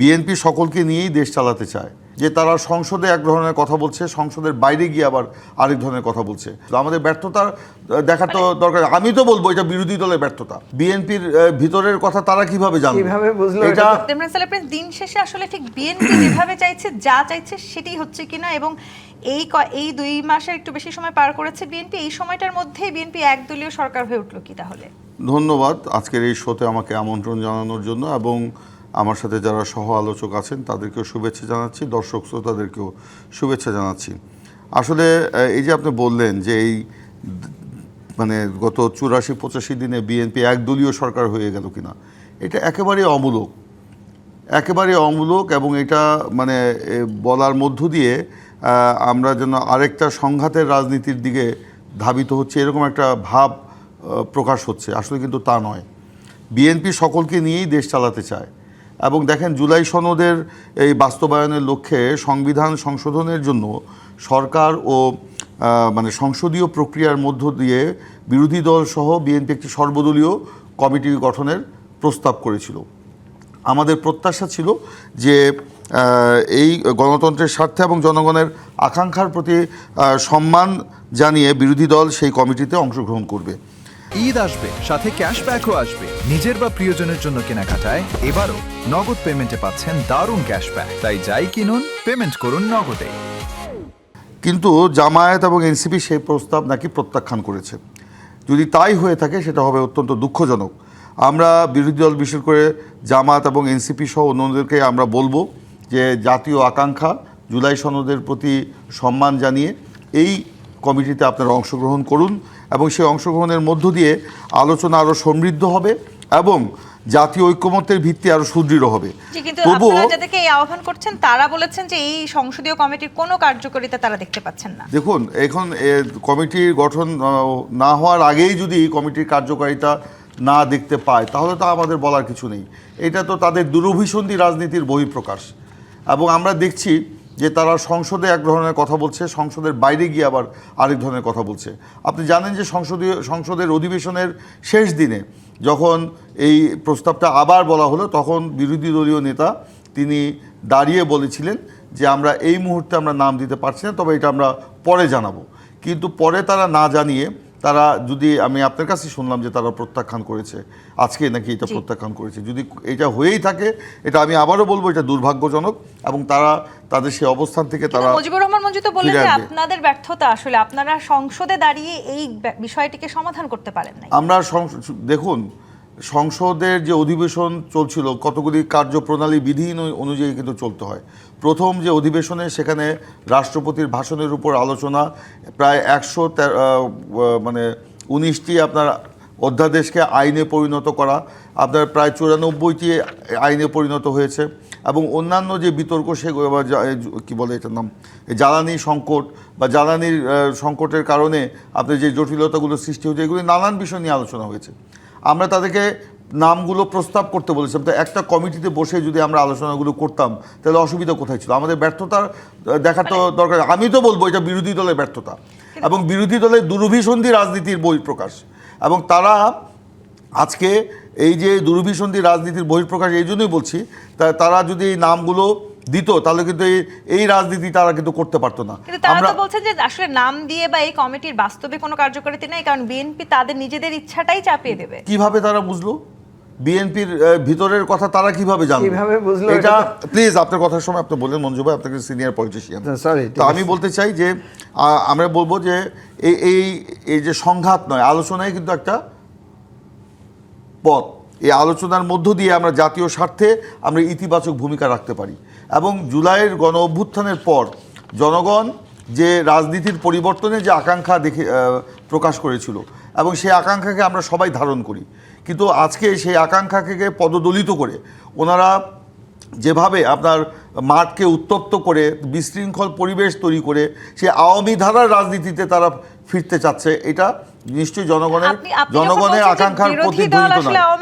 BNP সকলকে নিয়েই দেশ চালাতে চায়, যে তারা সংসদে এক ধরনের কথা বলছে, সংসদের বাইরে গিয়ে আবার আরেক ধরনের কথা বলছে। আমাদের ব্যর্থতা দেখার তো দরকার। আমি তো বলবো এটা বিরোধী দলের ব্যর্থতা। বিএনপির ভিতরের কথা তারা কিভাবে জানবে, কিভাবে বুঝলো এটা দিন শেষে আসলে ঠিক বিএনপি যেভাবে চাইছে, যা চাইছে সেটাই হচ্ছে কিনা, এবং এই 2 মাসের একটু বেশি সময় পার করেছে বিএনপি, এই সময়টার মধ্যে বিএনপি একদলীয় সরকার হয়ে উঠলো কি তাহলে? ধন্যবাদ আজকের এই শোতে আমাকে আমন্ত্রণ জানানোর জন্য, এবং আমার সাথে যারা সহ আলোচক আছেন তাদেরকেও শুভেচ্ছা জানাচ্ছি, দর্শক শ্রোতাদেরকেও শুভেচ্ছা জানাচ্ছি। আসলে এই যে আপনি বললেন যে এই মানে গত 84-85 দিনে বিএনপি একদলীয় সরকার হয়ে গেল কিনা, এটা একেবারে অমূলক, এবং এটা মানে বলার মধ্য দিয়ে আমরা যেন আরেকটা সংঘাতের রাজনীতির দিকে ধাবিত হচ্ছে এরকম একটা ভাব প্রকাশ হচ্ছে। আসলে কিন্তু তা নয়। বিএনপি সকলকে নিয়েই দেশ চালাতে চায়, এবং দেখেন জুলাই সনদের এই বাস্তবায়নের লক্ষ্যে সংবিধান সংশোধনের জন্য সরকার ও মানে সংসদীয় প্রক্রিয়ার মধ্য দিয়ে বিরোধী দল সহ বিএনপি একটি সর্বদলীয় কমিটি গঠনের প্রস্তাব করেছিল। আমাদের প্রত্যাশা ছিল যে এই গণতন্ত্রের স্বার্থে এবং জনগণের আকাঙ্ক্ষার প্রতি সম্মান জানিয়ে বিরোধী দল সেই কমিটিতে অংশগ্রহণ করবে। ঈদ আসবে, সাথে ক্যাশব্যাকও আসবে। নিজের বা প্রিয়জনের জন্য কেনাকাটায় এবারও নগদ পেমেন্টে পাচ্ছেন দারুণ ক্যাশব্যাক। তাই যাই কিনুন, পেমেন্ট করুন নগদে। কিন্তু জামায়াত এবং এনসিপি সেই প্রস্তাব নাকি প্রত্যাখ্যান করেছে। যদি তাই হয়ে থাকে সেটা হবে অত্যন্ত দুঃখজনক। আমরা বিরোধী দল, বিশেষ করে জামায়াত এবং এনসিপি সহ অন্যদেরকে আমরা বলবো যে জাতীয় আকাঙ্ক্ষা জুলাই সনদের প্রতি সম্মান জানিয়ে এই কমিটিতে আপনারা অংশগ্রহণ করুন, এবং সেই অংশগ্রহণের মধ্য দিয়ে আলোচনা আরও সমৃদ্ধ হবে এবং জাতীয় ঐক্যমত্যের ভিত্তি আরও সুদৃঢ় হবে। কিন্তু আপনারা যাদেরকে এই আহ্বান করছেন তারা বলেছেন যে এই সংসদীয় কমিটির কোনো কার্যকারিতা তারা দেখতে পাচ্ছেন না। দেখুন, এখন কমিটির গঠন না হওয়ার আগেই যদি এই কমিটির কার্যকারিতা না দেখতে পায় তাহলে তো আমাদের বলার কিছু নেই। এটা তো তাদের দুরভিসন্ধি রাজনীতির বহিঃপ্রকাশ, এবং আমরা দেখছি যে তারা সংসদে এক ধরনের কথা বলছে, সংসদের বাইরে গিয়ে আবার আরেক ধরনের কথা বলছে। আপনি জানেন যে সংসদের অধিবেশনের শেষ দিনে যখন এই প্রস্তাবটা আবার বলা হলো, তখন বিরোধী দলীয় নেতা তিনি দাঁড়িয়ে বলেছিলেন যে আমরা এই মুহূর্তে আমরা নাম দিতে পারছি না, তবে এটা আমরা পরে জানাবো। কিন্তু পরে তারা না জানিয়ে তারা, যদি আমি আপনার কাছে শুনলাম যে তারা প্রত্যাখ্যান করেছে, আজকে নাকি এটা প্রত্যাখ্যান করেছে। যদি এটা হয়েই থাকে, এটা আমি আবারও বলবো এটা দুর্ভাগ্যজনক, এবং তারা তাদের সেই অবস্থান থেকে তারা। মুজিবুর রহমান মঞ্জু তো বলেন যে আপনাদের ব্যর্থতা, আসলে আপনারা সংসদে দাঁড়িয়ে এই বিষয়টিকে সমাধান করতে পারেন না। আমরা দেখুন, সংসদের যে অধিবেশন চলছিল কতগুলি কার্যপ্রণালী বিধি অনুযায়ী কিন্তু চলতে হয়। প্রথম যে অধিবেশনে সেখানে রাষ্ট্রপতির ভাষণের উপর আলোচনা, প্রায় 119টি আপনার অধ্যাদেশকে আইনে পরিণত করা, আপনার প্রায় 94টি আইনে পরিণত হয়েছে, এবং অন্যান্য যে বিতর্ক সেগুলো কী বলে এটার নাম, জ্বালানি সংকট বা জ্বালানির সংকটের কারণে আপনার যে জটিলতাগুলো সৃষ্টি হয়েছে, এগুলি নানান বিষয় নিয়ে আলোচনা হয়েছে। আমরা তাদেরকে নামগুলো প্রস্তাব করতে বলেছিলাম। তো একটা কমিটিতে বসে যদি আমরা আলোচনাগুলো করতাম তাহলে অসুবিধা কোথায় ছিল? আমাদের ব্যর্থতা দেখার তো দরকার। আমি তো বলবো এটা বিরোধী দলের ব্যর্থতা, এবং বিরোধী দলের দুরভিসন্ধি রাজনীতির বহিঃপ্রকাশ। এবং তারা আজকে এই যে দুরভিসন্ধি রাজনীতির বহিঃপ্রকাশ, এই জন্যই বলছি, তারা যদি এই নামগুলো দিত তাহলে কিন্তু এই রাজনীতি তারা কিন্তু করতে পারতো না। আমরা বলছেন যে আসলে নাম দিয়ে বা এই কমিটির বাস্তবে কোনো কার্যকারিতা নেই, কারণ বিএনপি তাদের নিজেদের ইচ্ছাটাই চাপিয়ে দেবে। কিভাবে তারা বুঝলো? বিএনপির ভিতরের কথা তারা কিভাবে জানবে, কিভাবে বুঝলো? এটা প্লিজ আপনার কথার সময় আপনি বললেন মঞ্জু ভাই, আপনাকে সিনিয়র পলিটিশিয়ান। তো আমি বলতে চাই যে আমরা বলবো যে এই যে সংঘাত নয়, আলোচনায় কিন্তু একটা পথ। এই আলোচনার মধ্য দিয়ে আমরা জাতীয় স্বার্থে আমরা ইতিবাচক ভূমিকা রাখতে পারি, এবং জুলাইয়ের গণ অভ্যুত্থানের পর জনগণ যে রাজনীতির পরিবর্তনে যে আকাঙ্ক্ষা প্রকাশ করেছিল, এবং সেই আকাঙ্ক্ষাকে আমরা সবাই ধারণ করি। কিন্তু আজকে সেই আকাঙ্ক্ষাকে পদদলিত করে ওনারা যেভাবে আপনার মাঠকে উত্তপ্ত করে বিশৃঙ্খল পরিবেশ তৈরি করে সেই আওয়ামী ধারার রাজনীতিতে তারা ফিরতে চাচ্ছে, এটা নিশ্চয়ই জনগণের আকাঙ্ক্ষার প্রতিধ্বনিত নয়।